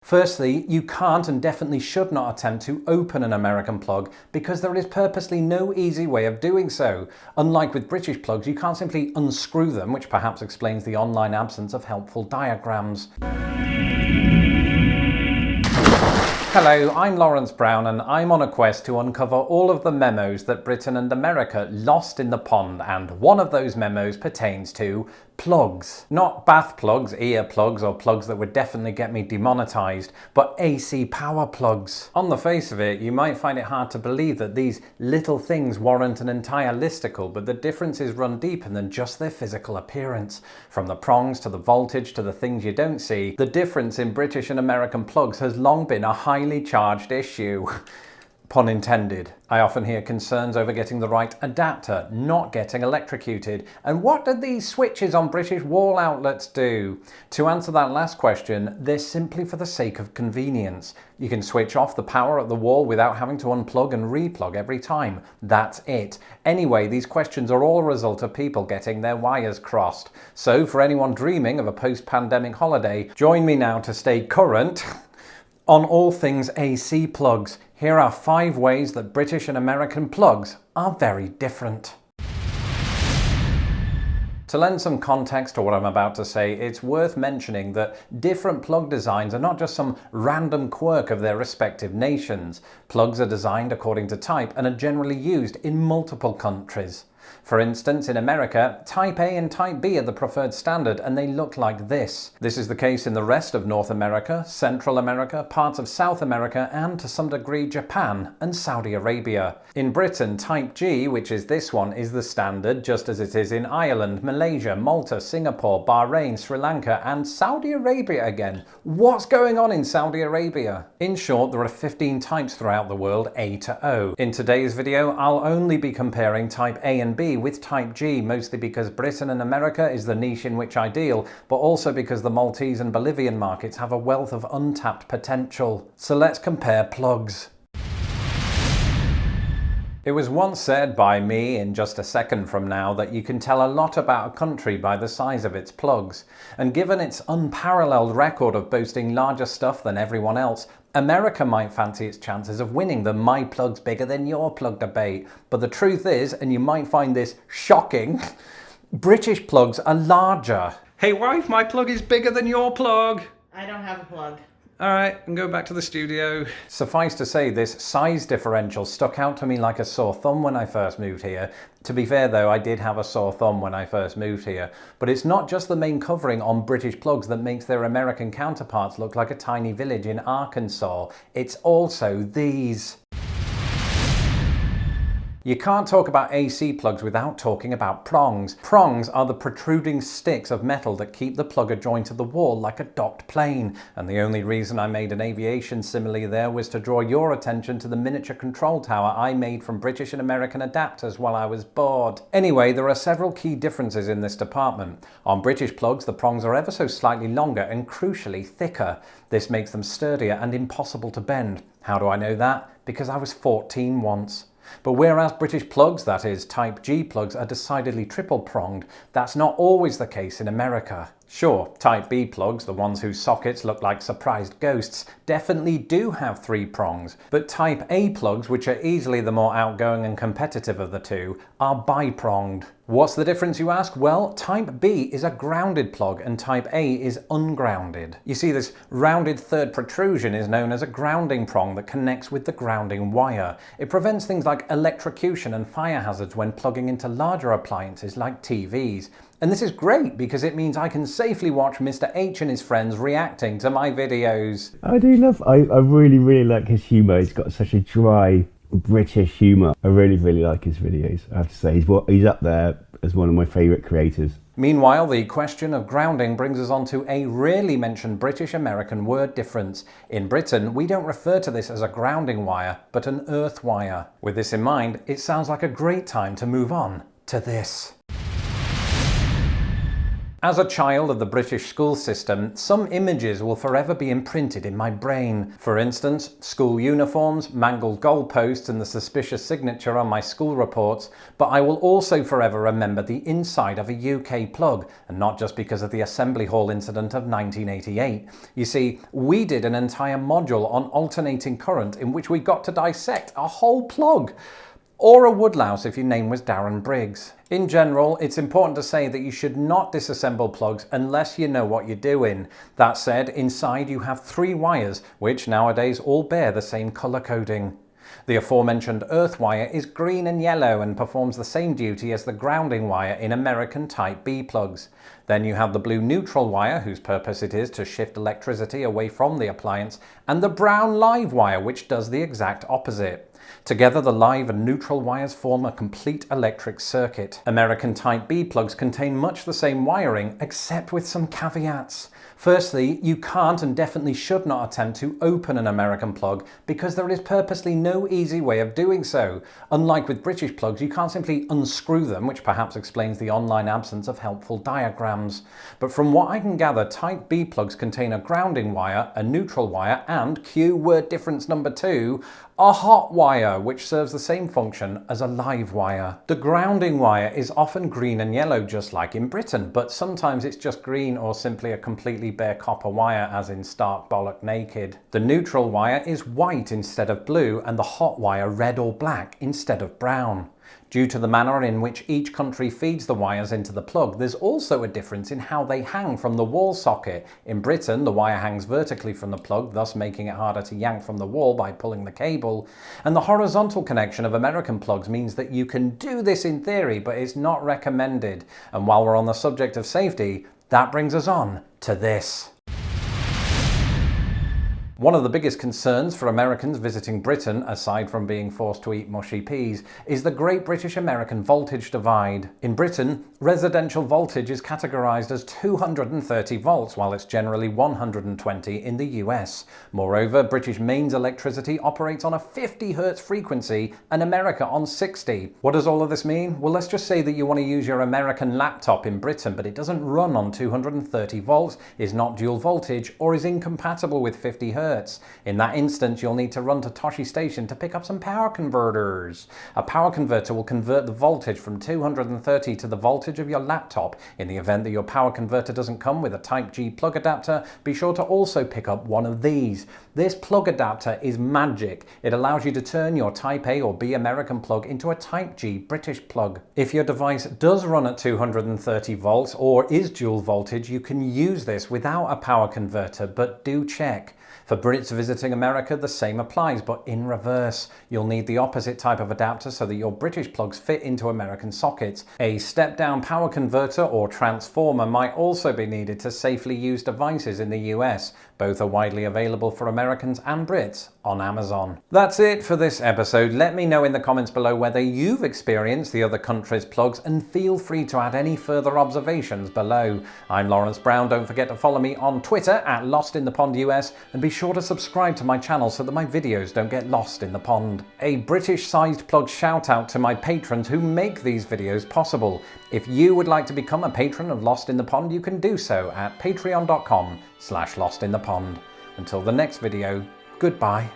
Firstly, you can't and definitely should not attempt to open an American plug because there is purposely no easy way of doing so. Unlike with British plugs, you can't simply unscrew them, which perhaps explains the online absence of helpful diagrams. Hello, I'm Laurence Brown and I'm on a quest to uncover all of the memos that Britain and America lost in the pond, and one of those memos pertains to plugs. Not bath plugs, ear plugs, or plugs that would definitely get me demonetized, but AC power plugs. On the face of it, you might find it hard to believe that these little things warrant an entire listicle, but the differences run deeper than just their physical appearance. From the prongs to the voltage to the things you don't see, the difference in British and American plugs has long been a highly charged issue. Pun intended. I often hear concerns over getting the right adapter, not getting electrocuted. And what do these switches on British wall outlets do? To answer that last question, they're simply for the sake of convenience. You can switch off the power at the wall without having to unplug and replug every time. That's it. Anyway, these questions are all a result of people getting their wires crossed. So for anyone dreaming of a post-pandemic holiday, join me now to stay current on all things AC plugs. Here are 5 ways that British and American plugs are very different. To lend some context to what I'm about to say, it's worth mentioning that different plug designs are not just some random quirk of their respective nations. Plugs are designed according to type and are generally used in multiple countries. For instance, in America, Type A and Type B are the preferred standard, and they look like this. This is the case in the rest of North America, Central America, parts of South America, and to some degree Japan and Saudi Arabia. In Britain, Type G, which is this one, is the standard, just as it is in Ireland, Malaysia, Malta, Singapore, Bahrain, Sri Lanka, and Saudi Arabia again. What's going on in Saudi Arabia? In short, there are 15 types throughout the world, A to O. In today's video, I'll only be comparing Type A and B with Type G, mostly because Britain and America is the niche in which I deal, but also because the Maltese and Bolivian markets have a wealth of untapped potential. So let's compare plugs. It was once said by me in just a second from now that you can tell a lot about a country by the size of its plugs. And given its unparalleled record of boasting larger stuff than everyone else, America might fancy its chances of winning the "my plug's bigger than your plug" debate. But the truth is, and you might find this shocking, British plugs are larger. Hey wife, my plug is bigger than your plug. I don't have a plug. Alright, and go back to the studio. Suffice to say, this size differential stuck out to me like a sore thumb when I first moved here. To be fair though, I did have a sore thumb when I first moved here. But it's not just the main covering on British plugs that makes their American counterparts look like a tiny village in Arkansas. It's also these. You can't talk about AC plugs without talking about prongs. Prongs are the protruding sticks of metal that keep the plugger joined to the wall like a docked plane. And the only reason I made an aviation simile there was to draw your attention to the miniature control tower I made from British and American adapters while I was bored. Anyway, there are several key differences in this department. On British plugs, the prongs are ever so slightly longer and crucially thicker. This makes them sturdier and impossible to bend. How do I know that? Because I was 14 once. But whereas British plugs, that is, Type G plugs, are decidedly triple-pronged, that's not always the case in America. Sure, Type B plugs, the ones whose sockets look like surprised ghosts, definitely do have 3 prongs, but Type A plugs, which are easily the more outgoing and competitive of the two, are bi-pronged. What's the difference, you ask? Well, Type B is a grounded plug and Type A is ungrounded. You see, this rounded third protrusion is known as a grounding prong that connects with the grounding wire. It prevents things like electrocution and fire hazards when plugging into larger appliances like TVs. And this is great because it means I can safely watch Mr. H and his friends reacting to my videos. I really like his humour. He's got such a dry British humour. I really like his videos, I have to say. He's up there as one of my favourite creators. Meanwhile, the question of grounding brings us on to a rarely mentioned British-American word difference. In Britain, we don't refer to this as a grounding wire, but an earth wire. With this in mind, it sounds like a great time to move on to this. As a child of the British school system, some images will forever be imprinted in my brain. For instance, school uniforms, mangled goalposts and the suspicious signature on my school reports, but I will also forever remember the inside of a UK plug, and not just because of the assembly hall incident of 1988. You see, we did an entire module on alternating current in which we got to dissect a whole plug. Or a woodlouse if your name was Darren Briggs. In general, it's important to say that you should not disassemble plugs unless you know what you're doing. That said, inside you have 3 wires, which nowadays all bear the same colour coding. The aforementioned earth wire is green and yellow and performs the same duty as the grounding wire in American Type B plugs. Then you have the blue neutral wire, whose purpose it is to shift electricity away from the appliance, and the brown live wire, which does the exact opposite. Together, the live and neutral wires form a complete electric circuit. American Type B plugs contain much the same wiring, except with some caveats. Firstly, you can't and definitely should not attempt to open an American plug because there is purposely no easy way of doing so. Unlike with British plugs, you can't simply unscrew them, which perhaps explains the online absence of helpful diagrams. But from what I can gather, Type B plugs contain a grounding wire, a neutral wire, and, cue word difference number 2, a hot wire, which serves the same function as a live wire. The grounding wire is often green and yellow, just like in Britain, but sometimes it's just green or simply a completely bare copper wire, as in stark bollock naked. The neutral wire is white instead of blue, and the hot wire red or black instead of brown. Due to the manner in which each country feeds the wires into the plug, there's also a difference in how they hang from the wall socket. In Britain, the wire hangs vertically from the plug, thus making it harder to yank from the wall by pulling the cable. And the horizontal connection of American plugs means that you can do this in theory, but it's not recommended. And while we're on the subject of safety, that brings us on to this. One of the biggest concerns for Americans visiting Britain, aside from being forced to eat mushy peas, is the Great British American voltage divide. In Britain, residential voltage is categorised as 230 volts, while it's generally 120 in the US. Moreover, British mains electricity operates on a 50 Hz frequency and America on 60. What does all of this mean? Well, let's just say that you want to use your American laptop in Britain, but it doesn't run on 230 volts, is not dual voltage, or is incompatible with 50 Hz. In that instance, you'll need to run to Toshi Station to pick up some power converters. A power converter will convert the voltage from 230 to the voltage of your laptop. In the event that your power converter doesn't come with a Type G plug adapter, be sure to also pick up one of these. This plug adapter is magic. It allows you to turn your Type A or B American plug into a Type G British plug. If your device does run at 230 volts or is dual voltage, you can use this without a power converter, but do check. For Brits visiting America, the same applies, but in reverse. You'll need the opposite type of adapter so that your British plugs fit into American sockets. A step-down power converter or transformer might also be needed to safely use devices in the US. Both are widely available for Americans and Brits on Amazon. That's it for this episode. Let me know in the comments below whether you've experienced the other countries' plugs, and feel free to add any further observations below. I'm Laurence Brown. Don't forget to follow me on Twitter at LostInThePondUS, and be sure to subscribe to my channel so that my videos don't get lost in the pond. A British-sized plug shout out to my patrons who make these videos possible. If you would like to become a patron of Lost in the Pond, you can do so at patreon.com/lostinthepond. Until the next video, goodbye.